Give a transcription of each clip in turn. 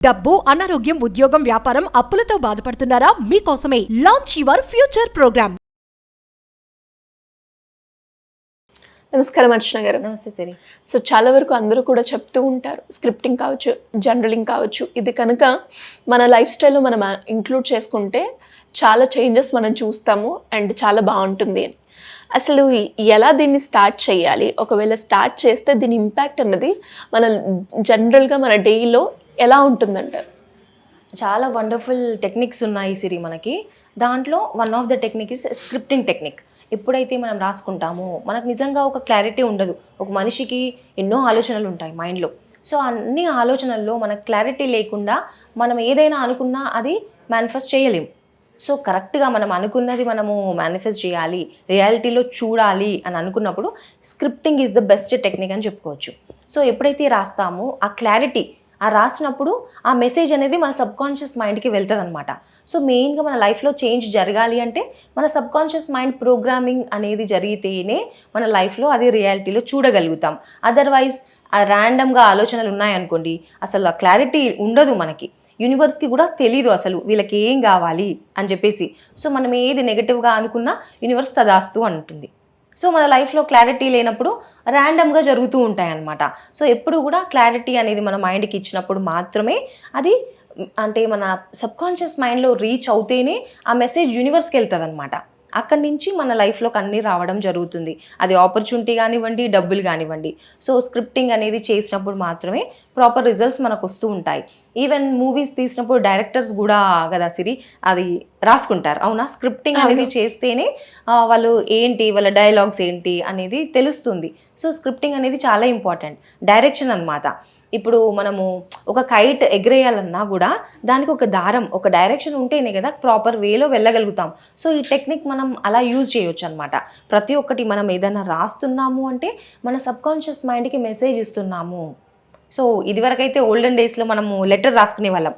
డబ్బు, అనారోగ్యం, ఉద్యోగం, వ్యాపారం, అప్పులతో బాధపడుతున్నారా? మీకోసమే లాంచ్ యువర్ ఫ్యూచర్ ప్రోగ్రామ్. నమస్కారం అర్చన గారు. నమస్తే సిరి. సో చాలా వరకు అందరూ కూడా చెప్తూ ఉంటారు, స్క్రిప్టింగ్ కావచ్చు, జనరలింగ్ కావచ్చు, ఇది కనుక మన లైఫ్ స్టైల్లో మనం ఇంక్లూడ్ చేసుకుంటే చాలా చేంజెస్ మనం చూస్తాము అండ్ చాలా బాగుంటుంది అని. అసలు ఎలా దీన్ని స్టార్ట్ చేయాలి, ఒకవేళ స్టార్ట్ చేస్తే దీని ఇంపాక్ట్ అన్నది మన జనరల్గా మన డేలో ఎలా ఉంటుందంటారు? చాలా వండర్ఫుల్ టెక్నిక్స్ ఉన్నాయి సిరి మనకి. దాంట్లో one of the technique is scripting technique. ఎప్పుడైతే మనం రాసుకుంటామో మనకు నిజంగా ఒక క్లారిటీ ఉండదు. ఒక మనిషికి ఎన్నో ఆలోచనలు ఉంటాయి మైండ్లో. సో అన్ని ఆలోచనల్లో మనకు క్లారిటీ లేకుండా మనం ఏదైనా అనుకున్నా అది మేనిఫెస్ట్ చేయలేం. సో కరెక్ట్గా మనం అనుకున్నది మనము మేనిఫెస్ట్ చేయాలి, రియాలిటీలో చూడాలి అని అనుకున్నప్పుడు scripting is the best technique అని చెప్పుకోవచ్చు. సో ఎప్పుడైతే రాస్తామో ఆ క్లారిటీ, ఆ రాసినప్పుడు ఆ మెసేజ్ అనేది మన సబ్కాన్షియస్ మైండ్కి వెళ్తుంది అనమాట. సో మెయిన్గా మన లైఫ్లో చేంజ్ జరగాలి అంటే మన సబ్కాన్షియస్ మైండ్ ప్రోగ్రామింగ్ అనేది జరిగితేనే మన లైఫ్లో అది రియాలిటీలో చూడగలుగుతాం. అదర్వైజ్ ర్యాండమ్గా ఆలోచనలు ఉన్నాయనుకోండి, అసలు ఆ క్లారిటీ ఉండదు మనకి. యూనివర్స్కి కూడా తెలీదు అసలు వీళ్ళకి ఏం కావాలి అని చెప్పేసి. సో మనం ఏది నెగిటివ్గా అనుకున్నా యూనివర్స్ తదాస్తు అంటుంది. సో మన లైఫ్లో క్లారిటీ లేనప్పుడు ర్యాండమ్గా జరుగుతూ ఉంటాయి అన్నమాట. సో ఎప్పుడు కూడా క్లారిటీ అనేది మన మైండ్కి ఇచ్చినప్పుడు మాత్రమే అది అంటే మన సబ్కాన్షియస్ మైండ్లో రీచ్ అవుతేనే ఆ మెసేజ్ యూనివర్స్కి వెళ్తుంది అనమాట. అక్కడి నుంచి మన లైఫ్లోకి అన్నీ రావడం జరుగుతుంది. అది ఆపర్చునిటీ కానివ్వండి, డబ్బులు కానివ్వండి. సో స్క్రిప్టింగ్ అనేది చేసినప్పుడు మాత్రమే ప్రాపర్ రిజల్ట్స్ మనకు వస్తూ ఉంటాయి. ఈవెన్ మూవీస్ తీసినప్పుడు డైరెక్టర్స్ కూడా కదా సిరి అది రాసుకుంటారు, అవునా? స్క్రిప్టింగ్ అనేది చేస్తేనే వాళ్ళు ఏంటి, వాళ్ళ డైలాగ్స్ ఏంటి అనేది తెలుస్తుంది. సో స్క్రిప్టింగ్ అనేది చాలా ఇంపార్టెంట్. డైరెక్షన్ అన్నమాట. ఇప్పుడు మనము ఒక కైట్ ఎగరేయాలన్నా కూడా దానికి ఒక దారం, ఒక డైరెక్షన్ ఉంటేనే కదా ప్రాపర్ వేలో వెళ్ళగలుగుతాం. సో ఈ టెక్నిక్ మనం అలా యూజ్ చేయొచ్చు అనమాట. ప్రతి ఒక్కటి మనం ఏదైనా రాస్తున్నాము అంటే మన సబ్కాన్షియస్ మైండ్కి మెసేజ్ ఇస్తున్నాము. సో ఇదివరకైతే ఓల్డెన్ డేస్లో మనము లెటర్ రాసుకునే వాళ్ళం.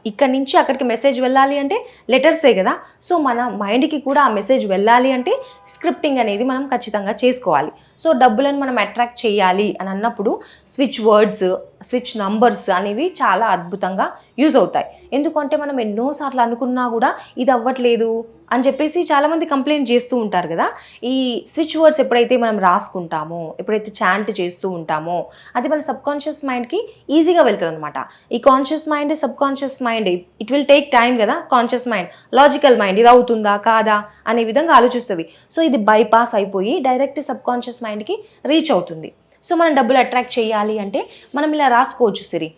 ఇక్కడి నుంచి అక్కడికి మెసేజ్ వెళ్ళాలి అంటే లెటర్సే కదా. సో మన మైండ్కి కూడా ఆ మెసేజ్ వెళ్ళాలి అంటే స్క్రిప్టింగ్ అనేది మనం ఖచ్చితంగా చేసుకోవాలి. సో డబ్బులను మనం అట్రాక్ట్ చేయాలి అని అన్నప్పుడు స్విచ్ వర్డ్స్, స్విచ్ నంబర్స్ అనేవి చాలా అద్భుతంగా యూజ్ అవుతాయి. ఎందుకంటే మనం ఎన్నోసార్లు అనుకున్నా కూడా ఇది అవ్వట్లేదు అని చెప్పేసి చాలామంది కంప్లైంట్ చేస్తూ ఉంటారు కదా. ఈ స్విచ్ వర్డ్స్ ఎప్పుడైతే మనం రాసుకుంటామో, ఎప్పుడైతే చాంట్ చేస్తూ ఉంటామో అది మన సబ్కాన్షియస్ మైండ్కి ఈజీగా వెళ్తుంది అనమాట. ఈ conscious mind, subconscious mind it will take time కదా. కాన్షియస్ మైండ్, లాజికల్ మైండ్ ఇది అవుతుందా కాదా అనే విధంగా ఆలోచిస్తుంది. సో ఇది బైపాస్ అయిపోయి డైరెక్ట్ సబ్కాన్షియస్ మైండ్కి రీచ్ అవుతుంది. సో మనం డబ్బులు అట్రాక్ట్ చేయాలి అంటే మనం ఇలా రాసుకోవచ్చు Siri.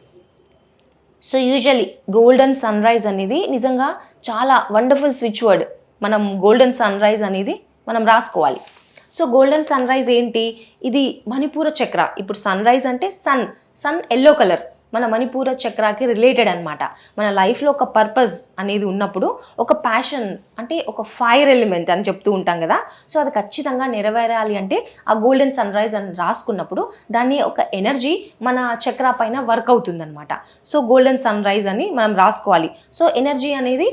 So usually golden sunrise అనేది నిజంగా చాలా వండర్ఫుల్ స్విచ్ వర్డ్. మనం గోల్డెన్ సన్ రైజ్ అనేది మనం రాసుకోవాలి. సో గోల్డెన్ సన్ రైజ్ ఏంటి, ఇది మణిపూర చక్ర. ఇప్పుడు సన్ రైజ్ అంటే సన్ ఎల్లో కలర్ మన మణిపూర చక్రాకి రిలేటెడ్ అనమాట. మన లైఫ్లో ఒక పర్పస్ అనేది ఉన్నప్పుడు ఒక ప్యాషన్ అంటే ఒక ఫైర్ ఎలిమెంట్ అని చెప్తూ ఉంటాం కదా. సో అది ఖచ్చితంగా నెరవేరాలి అంటే ఆ గోల్డెన్ సన్ రైజ్ అని రాసుకున్నప్పుడు దాన్ని ఒక ఎనర్జీ మన చక్ర పైన వర్క్ అవుతుందన్నమాట. సో గోల్డెన్ సన్ రైజ్ అని మనం రాసుకోవాలి. సో ఎనర్జీ అనేది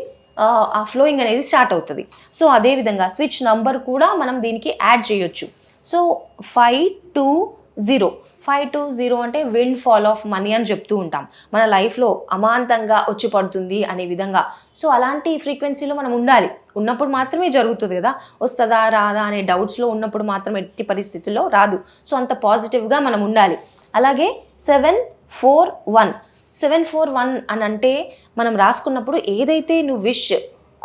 ఆ ఫ్లోయింగ్ అనేది స్టార్ట్ అవుతుంది. సో అదేవిధంగా స్విచ్ నంబర్ కూడా మనం దీనికి యాడ్ చేయొచ్చు. సో 520 520 అంటే విండ్ ఫాల్ ఆఫ్ మనీ అని చెప్తూ ఉంటాం. మన లైఫ్లో అమాంతంగా వచ్చి పడుతుంది అనే విధంగా. సో అలాంటి ఫ్రీక్వెన్సీలో మనం ఉండాలి. ఉన్నప్పుడు మాత్రమే జరుగుతుంది కదా. వస్తుందా రాదా అనే డౌట్స్లో ఉన్నప్పుడు మాత్రం ఎట్టి పరిస్థితుల్లో రాదు. సో అంత పాజిటివ్గా మనం ఉండాలి. అలాగే 741 అని అంటే మనం రాసుకున్నప్పుడు ఏదైతే నువ్వు విష్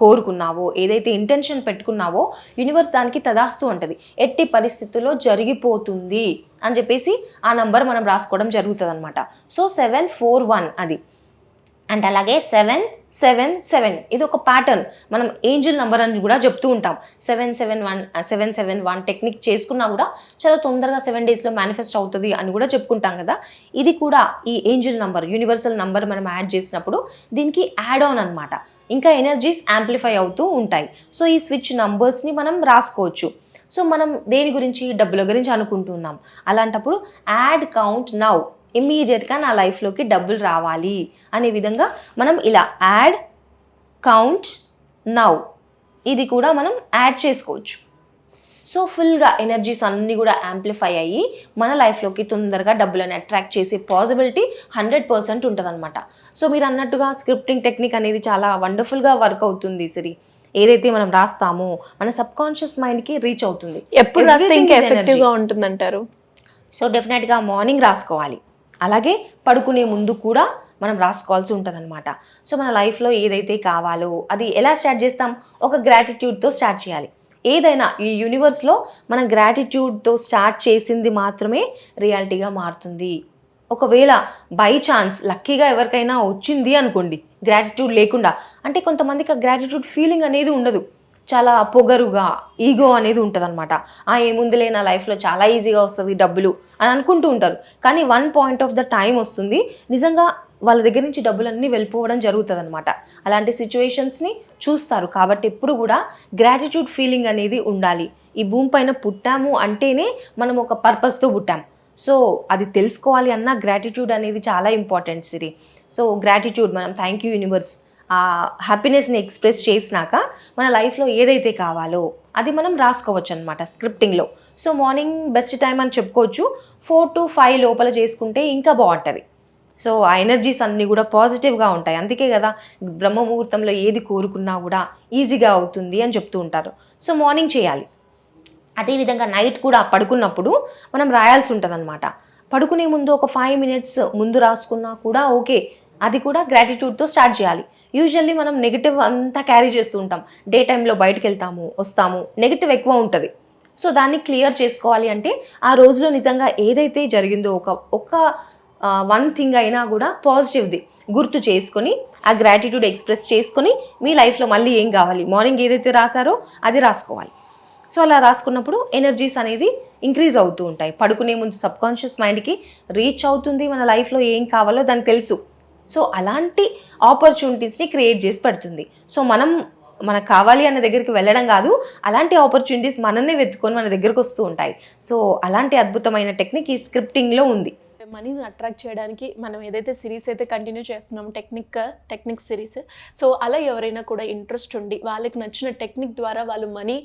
కోరుకున్నావో, ఏదైతే ఇంటెన్షన్ పెట్టుకున్నావో యూనివర్స్ దానికి తదాస్తు ఉంటుంది. ఎట్టి పరిస్థితుల్లో జరిగిపోతుంది అని చెప్పేసి ఆ నంబర్ మనం రాసుకోవడం జరుగుతుంది అనమాట. సో 741 అది. అండ్ అలాగే 777 ఇది ఒక ప్యాటర్న్. మనం ఏంజిల్ నెంబర్ అని కూడా చెప్తూ ఉంటాం. 771 టెక్నిక్ చేసుకున్నా కూడా చాలా తొందరగా 7 డేస్లో మేనిఫెస్ట్ అవుతుంది అని కూడా చెప్పుకుంటాం కదా. ఇది కూడా ఈ ఏంజిల్ నెంబర్, యూనివర్సల్ నెంబర్ మనం యాడ్ చేసినప్పుడు దీనికి యాడ్ ఆన్ అనమాట. ఇంకా ఎనర్జీస్ యాంప్లిఫై అవుతూ ఉంటాయి. సో ఈ స్విచ్ నంబర్స్ని మనం రాసుకోవచ్చు. సో మనం దేని గురించి, డబ్బుల గురించి అనుకుంటున్నాం. అలాంటప్పుడు యాడ్ కౌంట్ నౌ, ఇమ్మీడియట్గా నా లైఫ్లోకి డబ్బులు రావాలి అనే విధంగా మనం ఇలా యాడ్ కౌంట్ నౌ ఇది కూడా మనం యాడ్ చేసుకోవచ్చు. సో ఫుల్గా ఎనర్జీస్ అన్నీ కూడా యాంప్లిఫై అయ్యి మన లైఫ్లోకి తొందరగా డబ్బులను అట్రాక్ట్ చేసే పాసిబిలిటీ 100% ఉంటుందన్నమాట. సో మీరు అన్నట్టుగా స్క్రిప్టింగ్ టెక్నిక్ అనేది చాలా వండర్ఫుల్గా వర్క్ అవుతుంది సిరి. ఏదైతే మనం రాస్తామో మన సబ్ కాన్షియస్ మైండ్కి రీచ్ అవుతుంది. ఎప్పుడు రాస్తే ఇంకా ఎఫెక్టివ్గా ఉంటుందంటారు? సో డెఫినెట్గా మార్నింగ్ రాసుకోవాలి, అలాగే పడుకునే ముందు కూడా మనం రాసుకోవాల్సి ఉంటుంది అనమాట. సో మన లైఫ్లో ఏదైతే కావాలో అది ఎలా స్టార్ట్ చేస్తాం? ఒక గ్రాటిట్యూడ్తో స్టార్ట్ చేయాలి. ఏదైనా ఈ యూనివర్స్లో మనం గ్రాటిట్యూడ్తో స్టార్ట్ చేసింది మాత్రమే రియాలిటీగా మారుతుంది. ఒకవేళ బై ఛాన్స్ లక్కీగా ఎవరికైనా వచ్చింది అనుకోండి గ్రాటిట్యూడ్ లేకుండా, అంటే కొంతమందికి ఆ గ్రాటిట్యూడ్ ఫీలింగ్ అనేది ఉండదు, చాలా పొగరుగా ఈగో అనేది ఉంటుంది అనమాట. ఏముందిలే నా లైఫ్లో చాలా ఈజీగా వస్తుంది డబ్బులు అని అనుకుంటూ ఉంటారు. కానీ one point of the time వస్తుంది నిజంగా వాళ్ళ దగ్గర నుంచి డబ్బులన్నీ వెళ్ళిపోవడం జరుగుతుంది అనమాట. అలాంటి సిచ్యువేషన్స్ని చూస్తారు. కాబట్టి ఎప్పుడు కూడా గ్రాటిట్యూడ్ ఫీలింగ్ అనేది ఉండాలి. ఈ భూమి పైన పుట్టాము అంటేనే మనం ఒక పర్పస్తో పుట్టాం. సో అది తెలుసుకోవాలి అన్న గ్రాటిట్యూడ్ అనేది చాలా ఇంపార్టెంట్ సిరి. సో గ్రాటిట్యూడ్ మనం థ్యాంక్ యూ యూనివర్స్ ఆ హ్యాపీనెస్ని ఎక్స్ప్రెస్ చేసినాక మన లైఫ్లో ఏదైతే కావాలో అది మనం రాసుకోవచ్చు అనమాట స్క్రిప్టింగ్లో. సో మార్నింగ్ బెస్ట్ టైం అని చెప్పుకోవచ్చు. 4 to 5 లోపల చేసుకుంటే ఇంకా బాగుంటుంది. సో ఆ ఎనర్జీస్ అన్నీ కూడా పాజిటివ్గా ఉంటాయి. అందుకే కదా బ్రహ్మ ముహూర్తంలో ఏది కోరుకున్నా కూడా ఈజీగా అవుతుంది అని చెప్తూ ఉంటారు. సో మార్నింగ్ చేయాలి. అదేవిధంగా నైట్ కూడా పడుకున్నప్పుడు మనం రాయాల్సి ఉంటుంది అనమాట. పడుకునే ముందు ఒక 5 minutes ముందు రాసుకున్నా కూడా ఓకే, అది కూడా గ్రాటిట్యూడ్తో స్టార్ట్ చేయాలి. యూజువల్లీ మనం నెగిటివ్ అంతా క్యారీ చేస్తూ ఉంటాం. డే టైంలో బయటకు వెళ్తాము వస్తాము, నెగిటివ్ ఎక్కువ ఉంటుంది. సో దాన్ని క్లియర్ చేసుకోవాలి అంటే ఆ రోజులో నిజంగా ఏదైతే జరిగిందో ఒక వన్ థింగ్ అయినా కూడా పాజిటివ్ది గుర్తు చేసుకొని ఆ గ్రాటిట్యూడ్ ఎక్స్ప్రెస్ చేసుకొని మీ లైఫ్లో మళ్ళీ ఏం కావాలి మార్నింగ్ ఏదైతే రాసారో అది రాసుకోవాలి. సో అలా రాసుకున్నప్పుడు ఎనర్జీస్ అనేది ఇంక్రీజ్ అవుతూ ఉంటాయి. పడుకునే ముందు సబ్ కాన్షియస్ మైండ్కి రీచ్ అవుతుంది మన లైఫ్లో ఏం కావాలో దానికి తెలుసు. సో అలాంటి ఆపర్చునిటీస్ని క్రియేట్ చేసి పెడుతుంది. సో మనకు కావాలి అన్న దగ్గరికి వెళ్ళడం కాదు, అలాంటి ఆపర్చునిటీస్ మనల్ని వెతుకొని మన దగ్గరకు వస్తూ ఉంటాయి. సో అలాంటి అద్భుతమైన టెక్నిక్ ఈ స్క్రిప్టింగ్లో ఉంది. మనీని అట్రాక్ట్ చేయడానికి మనం ఏదైతే సిరీస్ అయితే కంటిన్యూ చేస్తున్నాం టెక్నిక్ సిరీస్, సో అలా ఎవరైనా కూడా ఇంట్రెస్ట్ ఉండి వాళ్ళకి నచ్చిన టెక్నిక్ ద్వారా వాళ్ళు మనీ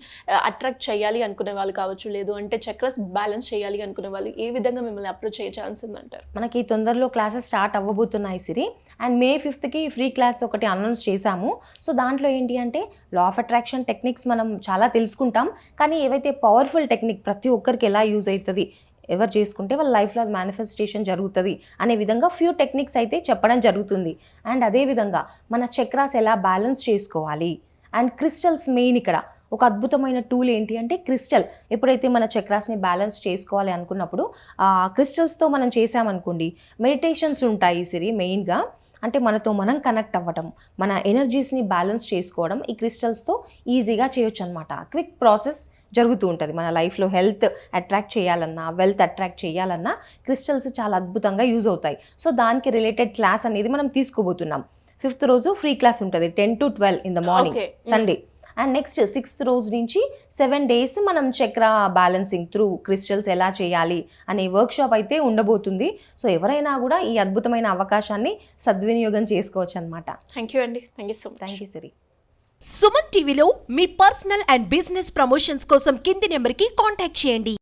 అట్రాక్ట్ చేయాలి అనుకునే వాళ్ళు కావచ్చు, లేదు అంటే చక్రస్ బ్యాలెన్స్ చేయాలి అనుకునే వాళ్ళు ఏ విధంగా మిమ్మల్ని అప్రోచ్ అయ్యే ఛాన్స్ ఉందంటారు? మనకి తొందరలో క్లాసెస్ స్టార్ట్ అవ్వబోతున్నాయి Siri. And May 5th free class ఒకటి అనౌన్స్ చేశాము. సో దాంట్లో ఏంటి అంటే లా ఆఫ్ అట్రాక్షన్ టెక్నిక్స్ మనం చాలా తెలుసుకుంటాం. కానీ ఏవైతే పవర్ఫుల్ టెక్నిక్ ప్రతి ఒక్కరికి ఎలా యూజ్ అవుతుంది, ఎవరు చేసుకుంటే వాళ్ళ లైఫ్లో అది మేనిఫెస్టేషన్ జరుగుతుంది అనే విధంగా ఫ్యూ టెక్నిక్స్ అయితే చెప్పడం జరుగుతుంది. అండ్ అదేవిధంగా మన చక్రాస్ ఎలా బ్యాలెన్స్ చేసుకోవాలి అండ్ క్రిస్టల్స్ మెయిన్ ఇక్కడ ఒక అద్భుతమైన టూల్ ఏంటి అంటే క్రిస్టల్. ఎప్పుడైతే మన చక్రాస్ని బ్యాలెన్స్ చేసుకోవాలి అనుకున్నప్పుడు క్రిస్టల్స్తో మనం చేసామనుకోండి మెడిటేషన్స్ ఉంటాయి సిరి. మెయిన్గా అంటే మనతో మనం కనెక్ట్ అవ్వడం, మన ఎనర్జీస్ని బ్యాలెన్స్ చేసుకోవడం ఈ క్రిస్టల్స్తో ఈజీగా చేయొచ్చు అనమాట. క్విక్ ప్రాసెస్ జరుగుతూ ఉంటుంది. మన లైఫ్లో హెల్త్ అట్రాక్ట్ చేయాలన్నా వెల్త్ అట్రాక్ట్ చేయాలన్నా క్రిస్టల్స్ చాలా అద్భుతంగా యూజ్ అవుతాయి. సో దానికి రిలేటెడ్ క్లాస్ అనేది మనం తీసుకోబోతున్నాం. 5th రోజు ఫ్రీ క్లాస్ ఉంటుంది 10 to 12 in the morning Sunday. And next 6th రోజు నుంచి 7 days మనం చక్ర బ్యాలెన్సింగ్ త్రూ క్రిస్టల్స్ ఎలా చేయాలి అనే వర్క్షాప్ అయితే ఉండబోతుంది. సో ఎవరైనా కూడా ఈ అద్భుతమైన అవకాశాన్ని సద్వినియోగం చేసుకోవచ్చు అనమాట. థ్యాంక్ యూ అండి. Thank you so much. Thank you Siri. Suman టీవీలో మీ పర్సనల్ అండ్ బిజినెస్ ప్రమోషన్స్ కోసం కింది నెంబర్కి కాంటాక్ట్ చేయండి.